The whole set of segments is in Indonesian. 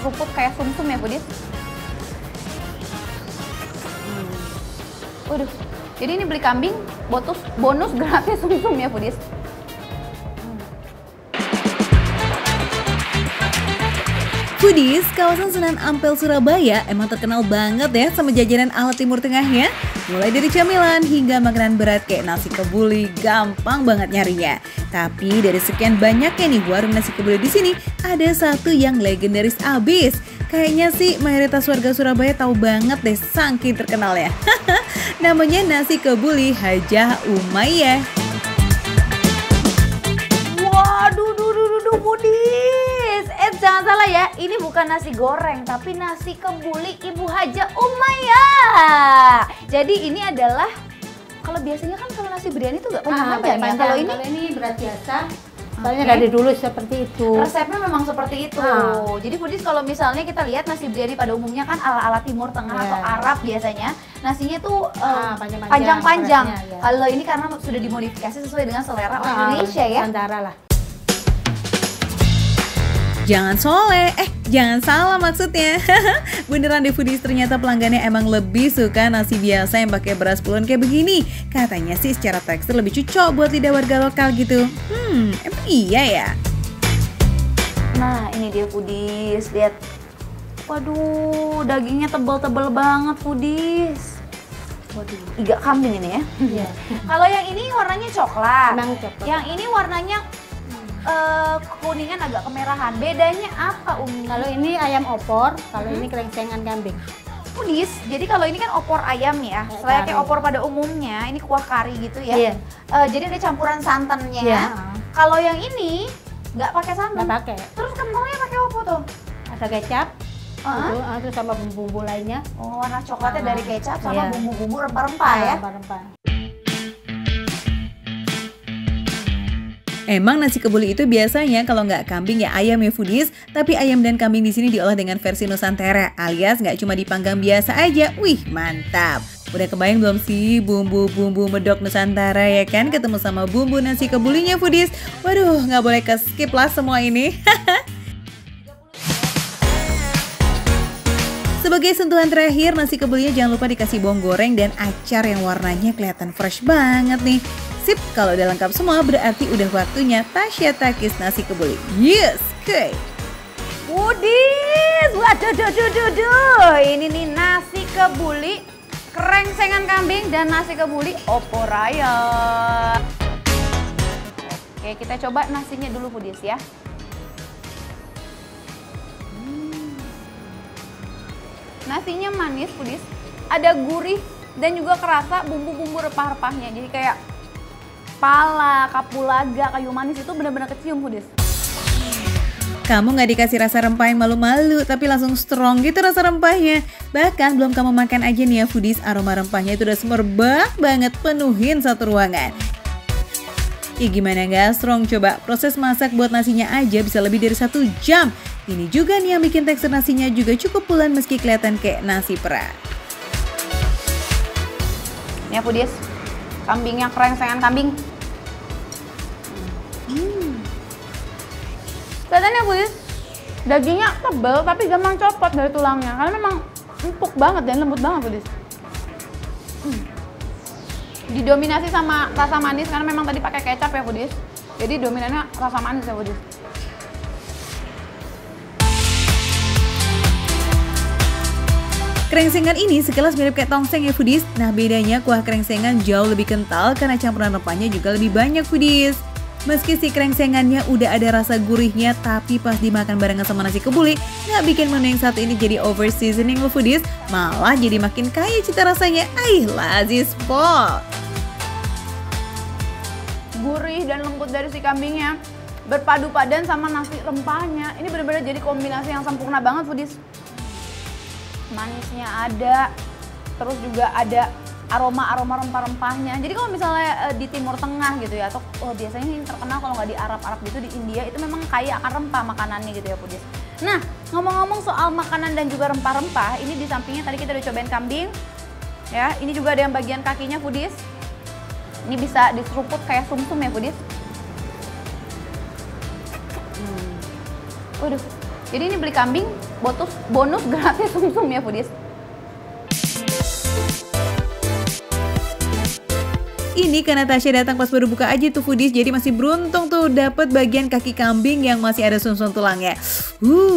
diseruput kayak sumsum ya Foodies. Waduh, jadi ini beli kambing bonus gratis sumsum ya Foodies. Foodies, kawasan Sunan Ampel Surabaya emang terkenal banget ya sama jajanan ala Timur Tengahnya. Mulai dari camilan hingga makanan berat kayak nasi kebuli, gampang banget nyarinya. Tapi dari sekian banyaknya nih warung nasi kebuli di sini, ada satu yang legendaris abis. Kayaknya sih mayoritas warga Surabaya tahu banget deh saking terkenalnya. Namanya nasi kebuli Hajah Umayyah. Waduh, Foodies. Jangan salah ya, ini bukan nasi goreng, tapi nasi kebuli Ibu Hajah Umayyah. Jadi ini adalah, kalau biasanya kan kalau nasi biryani tuh nggak panjang-panjang ya. Kalau ini berat biasa. Soalnya dari dulu seperti itu. Resepnya memang seperti itu. Jadi Foodies, kalau misalnya kita lihat nasi biryani pada umumnya kan ala-ala Timur Tengah atau Arab biasanya, nasinya tuh panjang-panjang. Ya. Kalau ini karena sudah dimodifikasi sesuai dengan selera orang Indonesia ya. Antara lah. Jangan soleh, jangan salah maksudnya. Beneran deh Foodies, ternyata pelanggannya emang lebih suka nasi biasa yang pakai beras pulen kayak begini. Katanya sih secara tekstur lebih cocok buat lidah warga lokal gitu. Emang iya ya? Nah ini dia Foodies, lihat. Waduh, dagingnya tebel-tebel banget Foodies. Waduh, iga kambing ini ya. Iya. Kalau yang ini warnanya coklat. Emang coklat. Yang ini warnanya kuningan agak kemerahan. Bedanya apa Kalau ini ayam opor, kalau ini krengsengan kambing. Foodies, jadi kalau ini kan opor ayam ya, kayak opor pada umumnya, ini kuah kari gitu ya. Iya. Jadi ada campuran santannya. Iya. Kalau yang ini nggak pakai santan. Nggak pakai. Terus kentangnya pakai apa tuh? Ada kecap, terus sama bumbu-bumbu lainnya. Oh, warna coklatnya dari kecap sama Iya. bumbu-bumbu rempah-rempah ya. Rempah-rempah. Emang nasi kebuli itu biasanya kalau nggak kambing ya ayam ya Foodies, tapi ayam dan kambing di sini diolah dengan versi Nusantara, alias nggak cuma dipanggang biasa aja. Wih, mantap. Udah kebayang belum sih bumbu-bumbu medok Nusantara ya kan ketemu sama bumbu nasi kebulinya Foodies? Waduh, nggak boleh ke-skip lah semua ini. Sebagai sentuhan terakhir, nasi kebulinya jangan lupa dikasih bawang goreng dan acar yang warnanya kelihatan fresh banget nih. Sip, kalau udah lengkap semua berarti udah waktunya Tasya Takis nasi kebuli. Yes, oke. Foodies, waduh, ini nih nasi kebuli krengsengan kambing dan nasi kebuli opor ayam. Oke, kita coba nasinya dulu Foodies ya. Nasinya manis Foodies, ada gurih dan juga kerasa bumbu-bumbu rempah-rempahnya. Jadi kayak pala, kapulaga, kayu manis itu benar-benar kecium Foodies. Kamu nggak dikasih rasa rempah yang malu-malu, tapi langsung strong gitu rasa rempahnya. Bahkan belum kamu makan aja nih ya Foodies, aroma rempahnya itu udah semerbak banget, penuhin satu ruangan. Gimana nggak strong? Coba proses masak buat nasinya aja bisa lebih dari 1 jam. Ini juga nih yang bikin tekstur nasinya juga cukup pulen meski kelihatan kayak nasi perah. Ini ya Foodies, kambingnya krengsengan kambing. Kelihatannya Foodies, dagingnya tebal tapi gampang copot dari tulangnya karena memang empuk banget dan lembut banget Foodies. Didominasi sama rasa manis karena memang tadi pakai kecap ya Foodies. Jadi dominannya rasa manis ya Foodies. Krengsengan ini sekilas mirip kayak tongseng ya Foodies. Nah bedanya kuah krengsengan jauh lebih kental karena campuran rempahnya juga lebih banyak Foodies. Meski si krengsengannya udah ada rasa gurihnya, tapi pas dimakan barengan sama nasi kebuli, nggak bikin menu yang satu ini jadi over seasoning loh Foodies, malah jadi makin kaya cita rasanya. Lazis pol. Gurih dan lembut dari si kambingnya berpadu padan sama nasi rempahnya. Ini benar-benar jadi kombinasi yang sempurna banget Foodies. Manisnya ada, terus juga ada aroma-aroma rempah-rempahnya. Jadi kalau misalnya di Timur Tengah gitu ya, atau biasanya ini terkenal kalau nggak di Arab-Arab gitu, di India itu memang kaya akan rempah makanannya gitu ya Foodies. Nah, ngomong-ngomong soal makanan dan juga rempah-rempah, ini di sampingnya tadi kita udah cobain kambing. Ya, ini juga ada yang bagian kakinya Foodies. Ini bisa diseruput kayak sumsum ya Foodies. Waduh, jadi ini beli kambing bonus gratis sumsum ya foodies. Ini karena Tasya datang pas baru buka aja tuh foodies, jadi masih beruntung tuh dapat bagian kaki kambing yang masih ada sumsum tulangnya.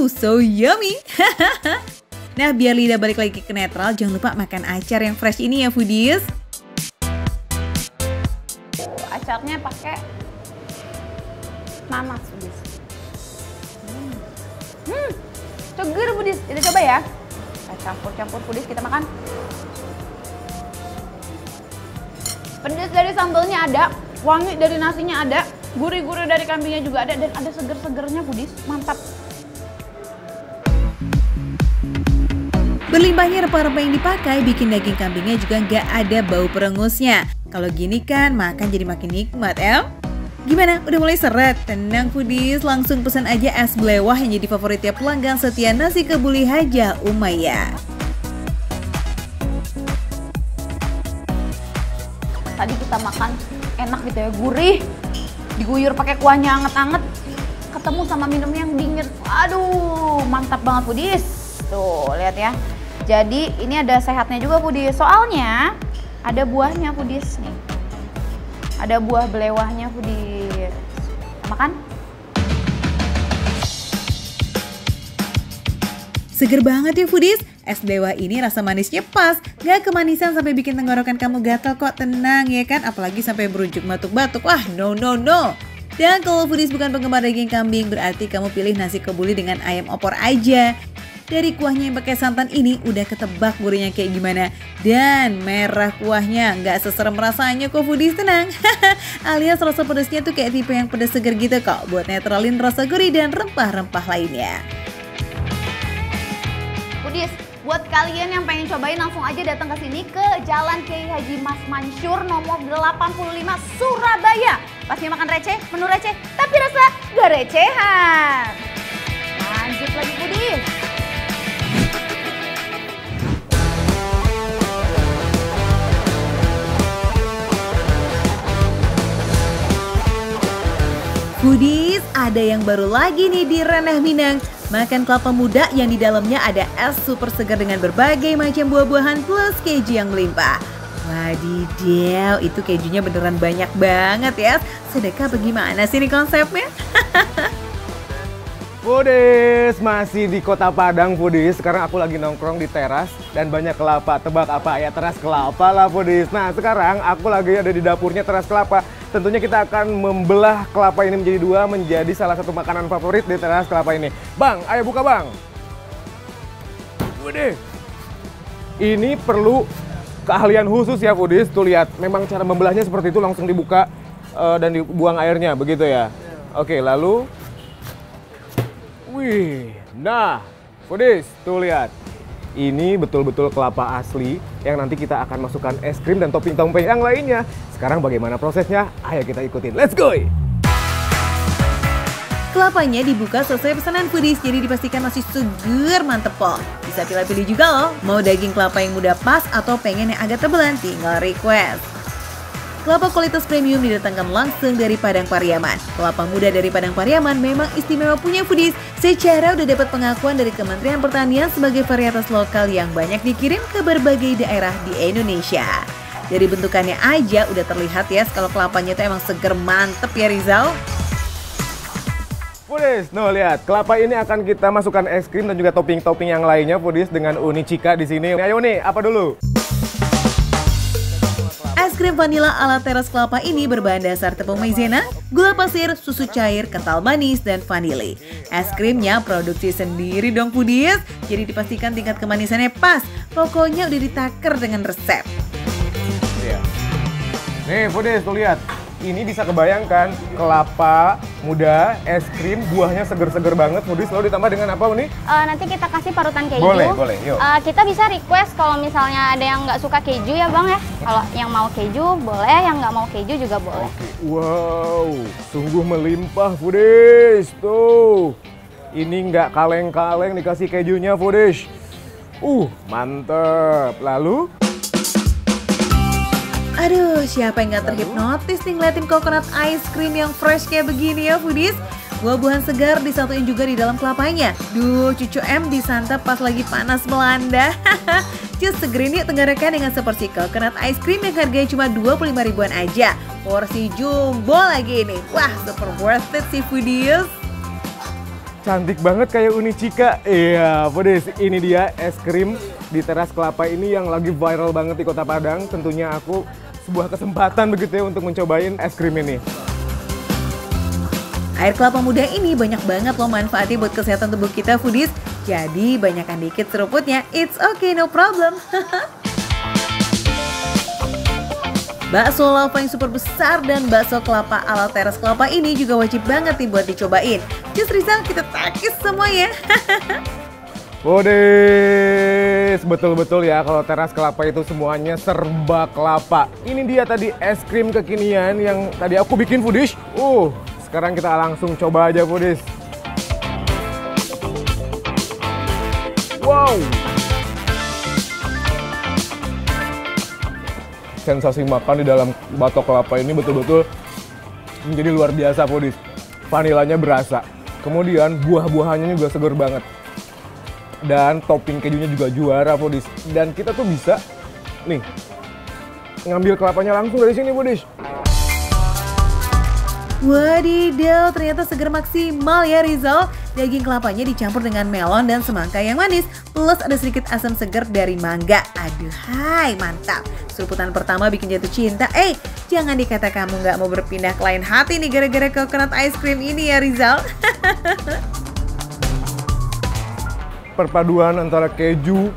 So yummy. Nah, biar lidah balik lagi ke netral, jangan lupa makan acar yang fresh ini ya foodies. Acarnya pakai nanas foodies. Seger foodies, kita coba ya. Kita campur-campur foodies, kita makan. Pedas dari sambalnya ada, wangi dari nasinya ada, gurih-gurih dari kambingnya juga ada, dan ada seger-segernya foodies, mantap. Berlimpahnya rempah-rempah yang dipakai bikin daging kambingnya juga nggak ada bau perengusnya. Kalau gini kan makan jadi makin nikmat ya. Gimana? Udah mulai seret? Tenang foodies, langsung pesan aja es belewah yang jadi favoritnya pelanggan setia nasi kebuli Hajah Umayyah. Tadi kita makan enak gitu ya, gurih, diguyur pakai kuahnya anget-anget, ketemu sama minum yang dingin. Aduh, mantap banget foodies. Tuh, lihat ya. Jadi ini ada sehatnya juga foodies. Soalnya ada buahnya foodies nih. Ada buah belewahnya foodies. Makan. Seger banget ya foodies. Es belewah ini rasa manisnya pas, gak kemanisan sampai bikin tenggorokan kamu gatal kok, tenang ya kan, apalagi sampai berujung batuk-batuk, wah no. Dan kalau foodies bukan penggemar daging kambing, berarti kamu pilih nasi kebuli dengan ayam opor aja. Dari kuahnya yang pakai santan ini udah ketebak gurihnya kayak gimana. Dan merah kuahnya gak seserem rasanya kok foodies, tenang. Alias rasa pedasnya tuh kayak tipe yang pedas seger gitu kok, buat netralin rasa gurih dan rempah-rempah lainnya. Foodies, buat kalian yang pengen cobain langsung aja datang ke sini ke Jalan Kiai Haji Mas Mansur nomor 85 Surabaya. Pastinya makan receh, menu receh, tapi rasa gak recehan. Lanjut lagi foodies. Foodies, ada yang baru lagi nih di Ranah Minang. Makan kelapa muda yang di dalamnya ada es super segar dengan berbagai macam buah-buahan plus keju yang melimpah. Wadidaw, itu kejunya beneran banyak banget ya. Sedekah bagaimana sih ini konsepnya? Foodies, masih di Kota Padang foodies. Sekarang aku lagi nongkrong di teras dan banyak kelapa. Tebak apa ya? Teras kelapa lah foodies. Nah, sekarang aku lagi ada di dapurnya teras kelapa. Tentunya kita akan membelah kelapa ini menjadi dua, menjadi salah satu makanan favorit di teras kelapa ini. Bang, ayo buka bang. Foodies, ini perlu keahlian khusus ya foodies. Tuh lihat, memang cara membelahnya seperti itu, langsung dibuka dan dibuang airnya, begitu ya. Oke, lalu wih, nah foodies, tuh lihat. Ini betul-betul kelapa asli yang nanti kita akan masukkan es krim dan topping-topping yang lainnya. Sekarang bagaimana prosesnya? Ayo kita ikutin, let's go! Kelapanya dibuka sesuai pesanan foodies, jadi dipastikan masih seger mantep kok. Bisa pilih-pilih juga loh, mau daging kelapa yang muda pas atau pengen yang agak tebelan, tinggal request. Kelapa kualitas premium didatangkan langsung dari Padang Pariaman. Kelapa muda dari Padang Pariaman memang istimewa punya foodies. Secara udah dapat pengakuan dari Kementerian Pertanian sebagai varietas lokal yang banyak dikirim ke berbagai daerah di Indonesia. Dari bentukannya aja udah terlihat ya kalau kelapanya itu emang seger mantep ya Rizal. Foodies, no lihat, kelapa ini akan kita masukkan es krim dan juga topping-topping yang lainnya foodies dengan Uni Cika di sini. Ayo nih, apa dulu? Es krim vanila ala teras kelapa ini berbahan dasar tepung maizena, gula pasir, susu cair, kental manis, dan vanili. Es krimnya produksi sendiri dong foodies, jadi dipastikan tingkat kemanisannya pas. Pokoknya udah ditaker dengan resep. Iya. Nih foodies, tuh lihat. Ini bisa kebayangkan kelapa muda, es krim, buahnya seger-seger banget. Foodies, lalu ditambah dengan apa Uni? Nanti kita kasih parutan keju. Boleh, yuk. Kita bisa request kalau misalnya ada yang nggak suka keju ya bang ya. Kalau yang mau keju boleh, yang nggak mau keju juga boleh. Oke. Wow, sungguh melimpah foodies. Tuh, ini nggak kaleng-kaleng dikasih kejunya foodies. Mantep. Lalu? Aduh, siapa yang gak terhipnotis nih ngeliatin coconut ice cream yang fresh kayak begini ya foodies? Buah-buahan segar disatuin juga di dalam kelapanya. Duh, cucu M disantap pas lagi panas melanda. Jus seger ini tenggarakan dengan seporsi coconut ice cream yang harganya cuma 25 ribuan aja. Porsi jumbo lagi ini. Wah, super worth it sih foodies. Cantik banget kayak Uni Cika. Iya, foodies, ini dia es krim di Teras Kelapa ini yang lagi viral banget di Kota Padang. Tentunya aku sebuah kesempatan begitu ya untuk mencobain es krim ini. Air kelapa muda ini banyak banget loh manfaatnya buat kesehatan tubuh kita foodies. Jadi banyakkan dikit seruputnya, it's okay, no problem. Bakso lava yang super besar dan bakso kelapa ala Teras Kelapa ini juga wajib banget nih buat dicobain. Just Rizal, kita takis semua ya. Foodies, betul-betul ya kalau Teras Kelapa itu semuanya serba kelapa. Ini dia tadi es krim kekinian yang tadi aku bikin foodies. Sekarang kita langsung coba aja foodies. Wow, sensasi makan di dalam batok kelapa ini betul-betul menjadi luar biasa foodies. Vanilanya berasa, kemudian buah-buahannya juga segar banget. Dan topping kejunya juga juara foodies. Dan kita tuh bisa nih ngambil kelapanya langsung dari sini foodies. Wadidaw, ternyata segar maksimal ya Rizal. Daging kelapanya dicampur dengan melon dan semangka yang manis. Plus ada sedikit asam segar dari mangga. Aduhai, mantap. Seruputan pertama bikin jatuh cinta. Jangan dikata kamu nggak mau berpindah ke lain hati nih gara-gara coconut ice cream ini ya Rizal. Perpaduan antara keju,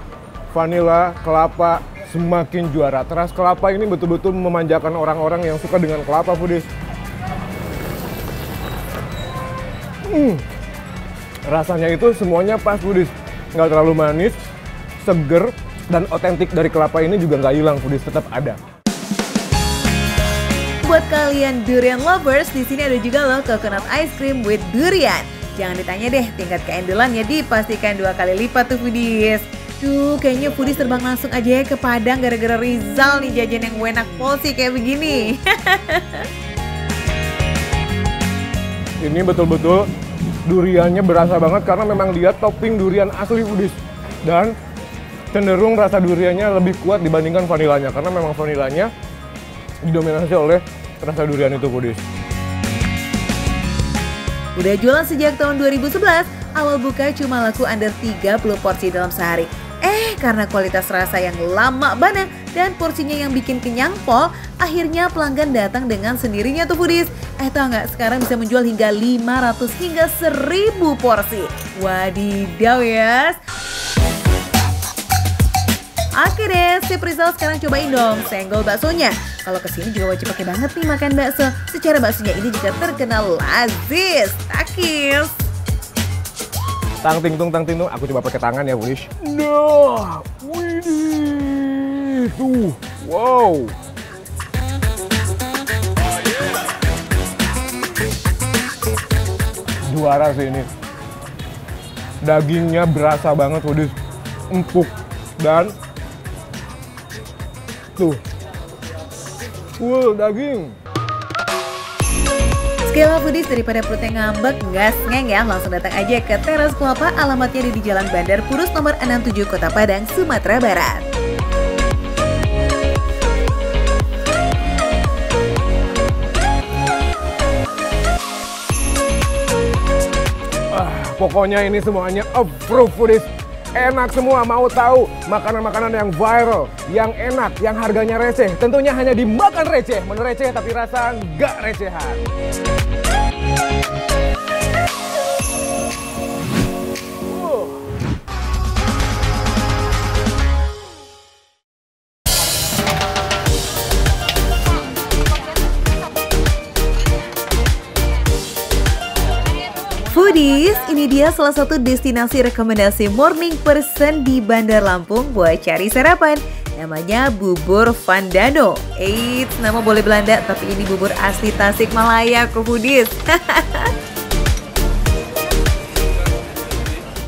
vanila, kelapa semakin juara. Teras Kelapa ini betul-betul memanjakan orang-orang yang suka dengan kelapa foodies. Rasanya itu semuanya pas foodies, nggak terlalu manis, seger, dan otentik dari kelapa ini juga nggak hilang foodies, tetap ada. Buat kalian durian lovers, di sini ada juga loh coconut ice cream with durian. Jangan ditanya deh, tingkat keendelannya dipastikan 2 kali lipat tuh foodies. Duh, kayaknya foodies terbang langsung aja ya ke Padang gara-gara Rizal nih jajan yang enak polsi kayak begini. Ini betul-betul duriannya berasa banget karena memang dia topping durian asli foodies. Dan cenderung rasa duriannya lebih kuat dibandingkan vanilanya karena memang vanilanya didominasi oleh rasa durian itu foodies. Udah jualan sejak tahun 2011, awal buka cuma laku under 30 porsi dalam sehari. Karena kualitas rasa yang lama banget dan porsinya yang bikin kenyang pol, akhirnya pelanggan datang dengan sendirinya tuh foodies. Tau nggak, sekarang bisa menjual hingga 500 hingga 1000 porsi. Wadidaw ya. Oke deh, Chef Rizal sekarang cobain dong senggol baksonya. Kalau kesini juga wajib pakai banget nih makan bakso. Secara baksonya ini juga terkenal lazis. Takis. Tang ting tung, aku coba pakai tangan ya foodies. Nah, widih, tuh, wow. Juara sih ini. Dagingnya berasa banget foodies, empuk dan tuh, daging. Sekali foodies, daripada perutnya ngambek, nggak sengeng ya, langsung datang aja ke Teras Kelapa. Alamatnya di Jalan Bandar Purus nomor 67 Kota Padang, Sumatera Barat. Pokoknya ini semuanya approve foodies. Enak semua, mau tahu makanan-makanan yang viral, yang enak, yang harganya receh. Tentunya hanya di Makan Receh. Menu receh tapi rasa nggak recehan. Foodies, ini dia salah satu destinasi rekomendasi morning person di Bandar Lampung buat cari sarapan. Namanya Bubur Vandano. Eits, nama boleh Belanda, tapi ini bubur asli Tasikmalaya kok foodies.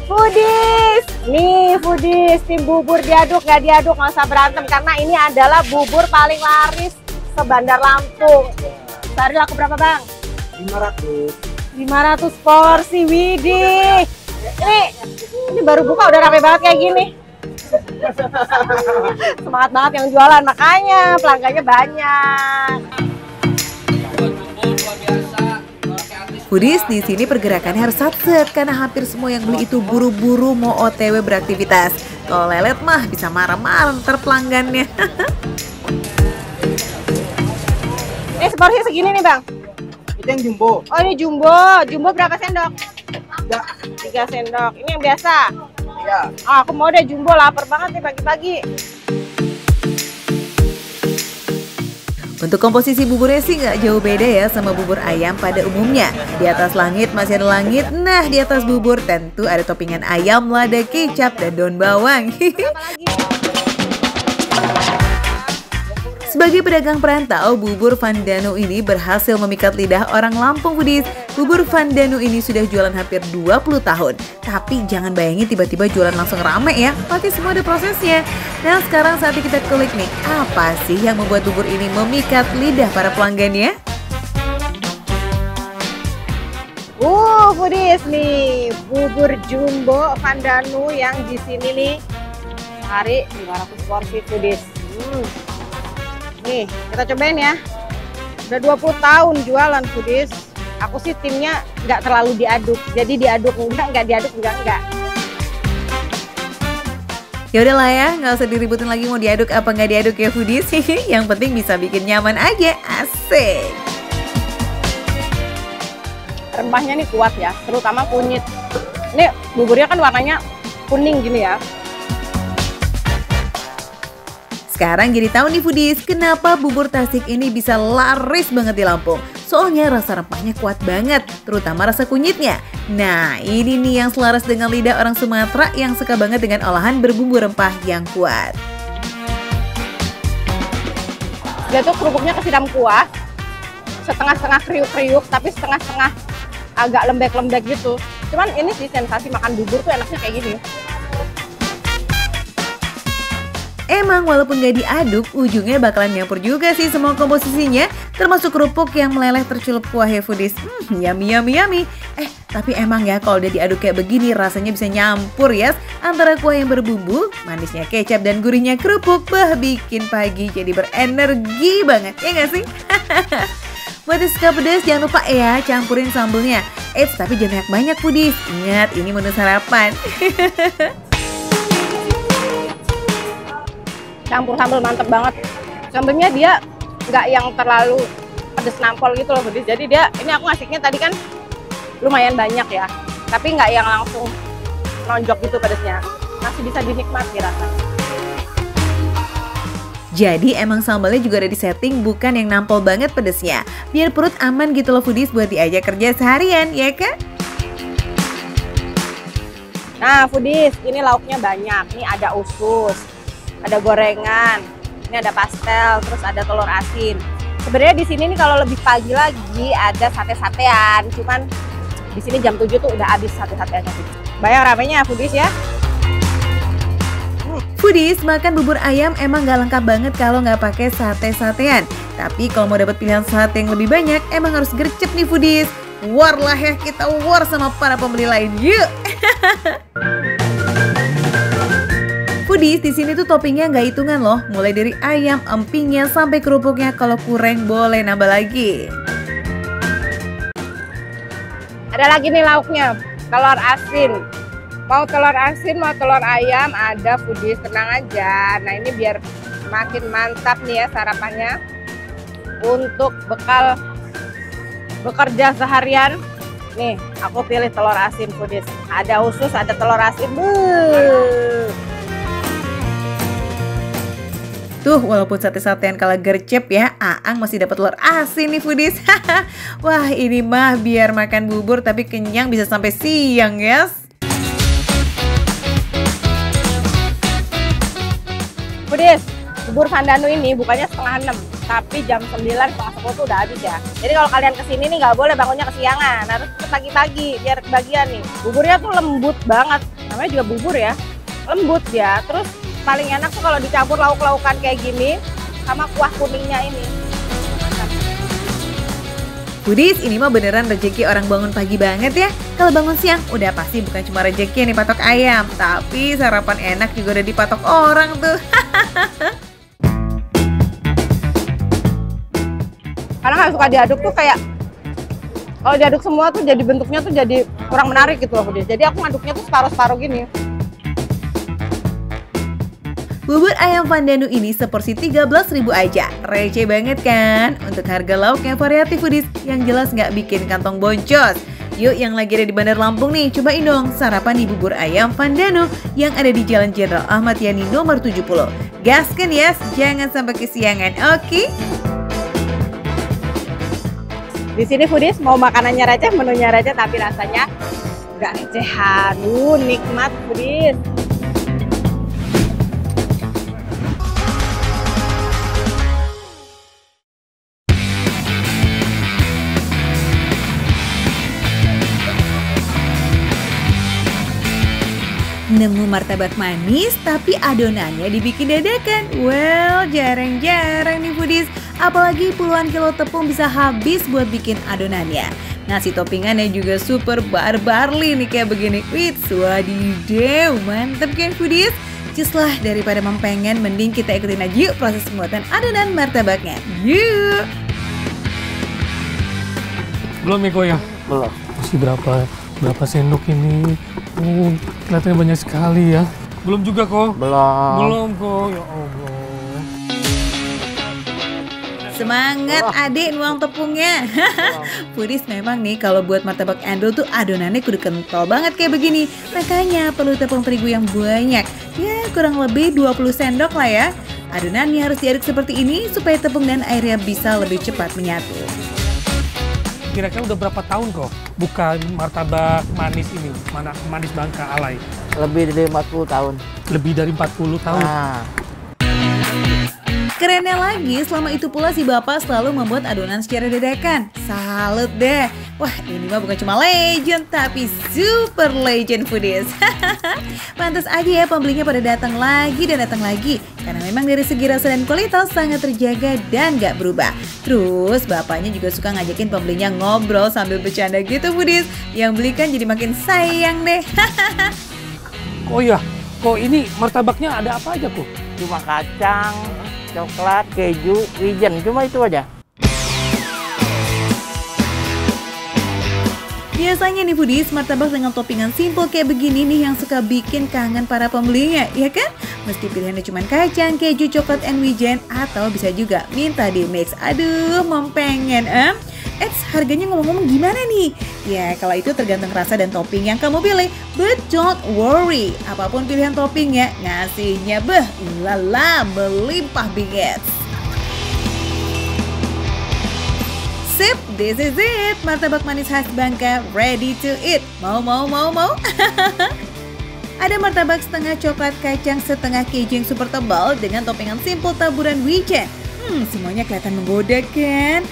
Foodies, nih foodies, tim bubur diaduk nggak diaduk nggak usah berantem karena ini adalah bubur paling laris se Bandar Lampung. Sehari laku berapa bang? 500. 500 porsi, widih. Ini baru buka udah rame banget kayak gini. Semangat banget yang jualan, makanya pelanggannya banyak. Foodies, di sini pergerakannya harus satset karena hampir semua yang beli itu buru-buru mau OTW beraktivitas. Kalau lelet mah bisa marah-marah ntar pelanggannya. Ini seporsi segini nih Bang. Itu yang jumbo. Oh ini jumbo. Jumbo berapa sendok? 3 sendok. Ini yang biasa? Iya. Oh, aku mau deh jumbo, lapar banget nih pagi-pagi. Untuk komposisi buburnya sih nggak jauh beda ya sama bubur ayam pada umumnya. Di atas langit masih ada langit, nah di atas bubur tentu ada toppingan ayam, lada, kecap, dan daun bawang. Sebagai pedagang perantau, bubur Vandanu ini berhasil memikat lidah orang Lampung Foodies. Bubur Vandanu ini sudah jualan hampir 20 tahun. Tapi jangan bayangin tiba-tiba jualan langsung rame ya, pasti semua ada prosesnya. Nah sekarang saatnya kita klik nih, apa sih yang membuat bubur ini memikat lidah para pelanggannya? Foodies nih, bubur jumbo Vandanu yang di sini nih. Sehari 500 porsi Foodies. Nih, kita cobain ya. Udah 20 tahun jualan Foodies. Aku sih timnya nggak terlalu diaduk. Jadi diaduk enggak diaduk enggak. Ya udahlah ya, nggak usah diributin lagi mau diaduk apa nggak diaduk ya Foodies. Yang penting bisa bikin nyaman aja, asik. Rempahnya nih kuat ya, terutama kunyit. Ini buburnya kan warnanya kuning gini ya. Sekarang jadi tahu nih Foodies, kenapa bubur Tasik ini bisa laris banget di Lampung. Soalnya rasa rempahnya kuat banget, terutama rasa kunyitnya. Nah, ini nih yang selaras dengan lidah orang Sumatera yang suka banget dengan olahan berbumbu rempah yang kuat. Dia tuh kerupuknya kesiram kuah, setengah-setengah kriuk-kriuk, tapi setengah-setengah agak lembek-lembek gitu. Cuman ini sih sensasi makan bubur tuh enaknya kayak gini. Emang walaupun gak diaduk, ujungnya bakalan nyampur juga sih semua komposisinya, termasuk kerupuk yang meleleh tercelup kuah ya Foodies. Yummy. Tapi emang ya kalau udah diaduk kayak begini rasanya bisa nyampur ya antara kuah yang berbumbu, manisnya kecap dan gurihnya kerupuk. Bikin pagi jadi berenergi banget, ya gak sih? Buat yang suka pedas jangan lupa ya campurin sambelnya. Tapi jangan banyak Foodies. Ingat ini menu sarapan. Campur sambal mantep banget. Sambelnya dia nggak yang terlalu pedes nampol gitu loh Foodies. Jadi dia, ini aku ngasihnya tadi kan lumayan banyak ya. Tapi nggak yang langsung nonjok gitu pedesnya. Masih bisa dinikmati rasanya. Jadi emang sambalnya juga ada di setting bukan yang nampol banget pedesnya. Biar perut aman gitu loh Foodies buat diajak kerja seharian, ya kan? Nah Foodies, ini lauknya banyak. Ini ada usus, ada gorengan, ini ada pastel, terus ada telur asin. Sebenarnya di sini nih kalau lebih pagi lagi ada sate-satean, cuman di sini jam 7 tuh udah habis sate-sateannya. Bayang ramenya Foodies ya. Foodies, makan bubur ayam emang gak lengkap banget kalau nggak pakai sate-satean. Tapi kalau mau dapat pilihan sate yang lebih banyak, emang harus gercep nih Foodies. War lah ya, kita war sama para pembeli lain. Yuk! Foodies, di sini tuh toppingnya nggak hitungan loh, mulai dari ayam, empingnya, sampai kerupuknya. Kalau kurang boleh nambah lagi. Ada lagi nih lauknya, telur asin. Mau telur asin, mau telur ayam, ada Foodies, tenang aja. Nah ini biar makin mantap nih ya sarapannya. Untuk bekal bekerja seharian, nih aku pilih telur asin Foodies. Ada usus, ada telur asin. Tuh, walaupun sate-satean kalah gercep ya, Aang masih dapat telur asin nih Foodies. Wah, ini mah biar makan bubur tapi kenyang bisa sampai siang, guys. Foodies, bubur Vandanu ini bukannya setengah 6, tapi jam 9, setengah 10 tuh udah habis ya. Jadi kalau kalian kesini nih nggak boleh bangunnya kesiangan, harus ke pagi-pagi biar kebagian nih. Buburnya tuh lembut banget, namanya juga bubur ya, lembut ya. Terus paling enak tuh kalau dicampur lauk-laukan kayak gini sama kuah kuningnya ini. Foodies, ini mah beneran rezeki orang bangun pagi banget ya. Kalau bangun siang, udah pasti bukan cuma rezeki yang dipatok ayam, tapi sarapan enak juga udah dipatok orang tuh. Karena nggak suka diaduk tuh kayak, kalau diaduk semua tuh jadi bentuknya tuh jadi kurang menarik gitu loh Foodies. Jadi aku ngaduknya tuh separuh-separuh gini. Bubur ayam Vandanu ini seporsi 13.000 aja. Receh banget kan? Untuk harga lauknya variatif Foodies, yang jelas nggak bikin kantong boncos. Yuk yang lagi ada di Bandar Lampung nih, cobain dong sarapan di bubur ayam Vandanu yang ada di Jalan Jenderal Ahmad Yani nomor 70. Gaskan ya, jangan sampai kesiangan, oke? Di sini Foodies mau makanannya receh, menunya receh, tapi rasanya nggak recehan. Nikmat Foodies. Nemu martabak manis tapi adonannya dibikin dadakan. Well, jarang-jarang nih Foodies. Apalagi puluhan kilo tepung bisa habis buat bikin adonannya. Nasi toppingannya juga super barbarli nih kayak begini. Wih, wadidaw, mantep kan Foodies? Just lah, daripada mempengen, mending kita ikutin aja yuk proses pembuatan adonan martabaknya. Yuk! Belum Miko ya? Belum. Masih berapa sendok ini? Kelihatannya banyak sekali ya. Belum juga kok. Belum kok. Ya Allah. Semangat adik nuang tepungnya. Foodies memang nih kalau buat martabak endul tuh adonannya kudu kental banget kayak begini. Makanya perlu tepung terigu yang banyak. Ya kurang lebih 20 sendok lah ya. Adonannya harus diaduk seperti ini supaya tepung dan airnya bisa lebih cepat menyatu. Kira-kira udah berapa tahun kok buka martabak manis ini? Mana manis Bangka Alay? Lebih dari 40 tahun. Lebih dari 40 tahun. Nah, Kerennya lagi, selama itu pula si bapak selalu membuat adonan secara dadakan. Salut deh. Wah, ini mah bukan cuma legend, tapi super legend Foodies. Pantas aja ya pembelinya pada datang lagi dan datang lagi. Karena memang dari segi rasa dan kualitas sangat terjaga dan gak berubah. Terus bapaknya juga suka ngajakin pembelinya ngobrol sambil bercanda gitu Foodies. Yang beli kan jadi makin sayang deh. Oh iya, kok ini martabaknya ada apa aja kok? cuma kacang, coklat, keju, wijen, cuma itu aja. Biasanya nih Foodies, martabak dengan toppingan simple kayak begini nih yang suka bikin kangen para pembelinya, ya kan? Meski pilihannya cuma kacang, keju, coklat, and wijen, atau bisa juga minta di mix. Aduh, mempengen, harganya ngomong-ngomong gimana nih? Ya, kalau itu tergantung rasa dan topping yang kamu pilih. But don't worry, apapun pilihan toppingnya, ngasihnya ulala, melimpah bingit. Sip, this is it. Martabak manis khas Bangka, ready to eat. Mau? Ada martabak setengah coklat kacang, setengah keju yang super tebal dengan toppingan simple taburan wijen. Semuanya kelihatan menggoda kan?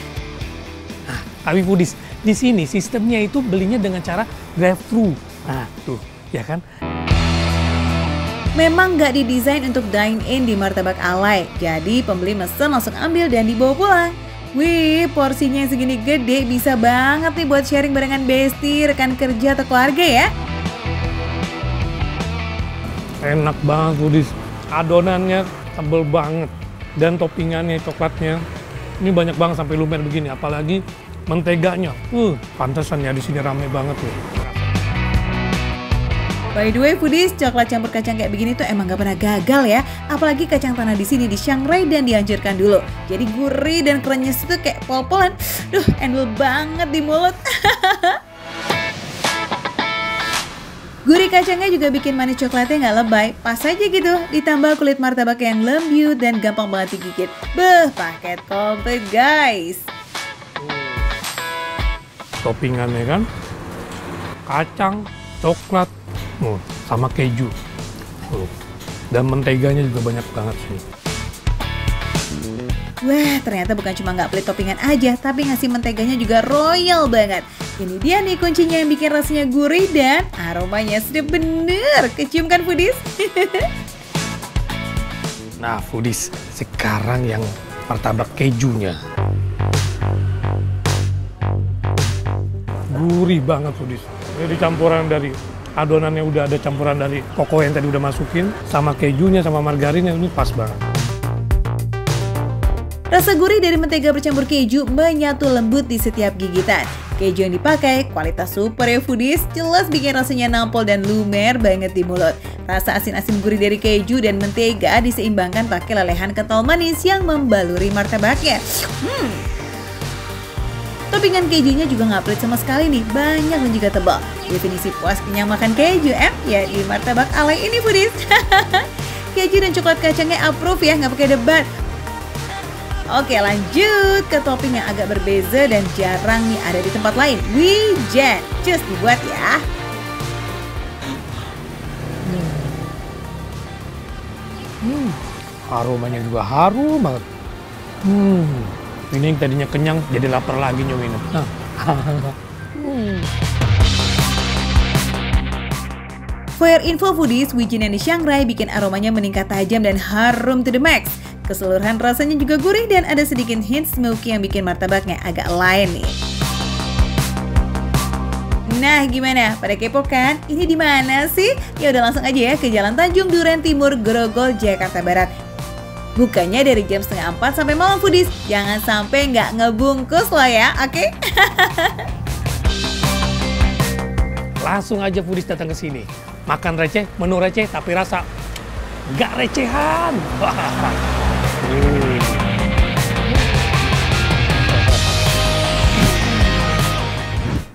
Tapi Foodies, di sini sistemnya itu belinya dengan cara drive-thru. Nah, tuh, ya kan? Memang nggak didesain untuk dine-in di Martabak Alay. Jadi pembeli mesen langsung ambil dan dibawa pulang. Wih, porsinya yang segini gede bisa banget nih buat sharing barengan bestie, rekan kerja atau keluarga ya. Enak banget Foodies. Adonannya tebel banget. Dan toppingannya, coklatnya. Ini banyak banget sampai lumer begini. Apalagi menteganya. Pantesan ya di sini rame banget tuh. By the way Foodies, coklat campur kacang kayak begini tuh emang gak pernah gagal ya. Apalagi kacang tanah di sini disangrai dan dihancurkan dulu. Jadi gurih dan krenyes itu kayak pol-polan. Duh, endul banget di mulut. Gurih kacangnya juga bikin manis coklatnya gak lebay. Pas aja gitu, ditambah kulit martabak yang lembut dan gampang banget digigit. Paket komplit guys. Toppingannya kan, kacang, coklat, sama keju. Dan menteganya juga banyak banget sih. Wah, ternyata bukan cuma nggak pelit toppingan aja, tapi ngasih menteganya juga royal banget. Ini dia nih kuncinya yang bikin rasanya gurih dan aromanya sedap bener. Kecium kan Foodies? Nah Foodies, sekarang yang martabak kejunya. Gurih banget foodies. Jadi campuran dari adonannya udah ada campuran dari koko yang tadi udah masukin, sama kejunya sama margarinnya, ini pas banget. Rasa gurih dari mentega bercampur keju menyatu lembut di setiap gigitan. Keju yang dipakai kualitas super ya foodies, jelas bikin rasanya nampol dan lumer banget di mulut. Rasa asin-asin gurih dari keju dan mentega diseimbangkan pakai lelehan kental manis yang membaluri martabaknya. Toppingan kejunya juga nggak pelit sama sekali nih, banyak dan juga tebal. Definisi puas kenyang makan keju, ya di martabak alay ini foodies. Keju dan coklat kacangnya approve ya, nggak pakai debat. Oke, lanjut ke topping yang agak berbeza dan jarang nih ada di tempat lain. Wijen, cus dibuat ya. Aromanya juga harum banget. Ini yang tadinya kenyang jadi lapar lagi nyobain. For your info foodies, wijen yang di Shanghai bikin aromanya meningkat tajam dan harum to the max. Keseluruhan rasanya juga gurih dan ada sedikit hint smoky yang bikin martabaknya agak lain nih. Nah, gimana? Pada kepo kan? Ini di mana sih? Ya udah langsung aja ya ke Jalan Tanjung Duren Timur, Grogol, Jakarta Barat. Bukanya dari jam 3:30 sampai malam foodies. Jangan sampai nggak ngebungkus loh ya, oke? Langsung aja foodies datang ke sini. Makan receh, menu receh, tapi rasa nggak recehan.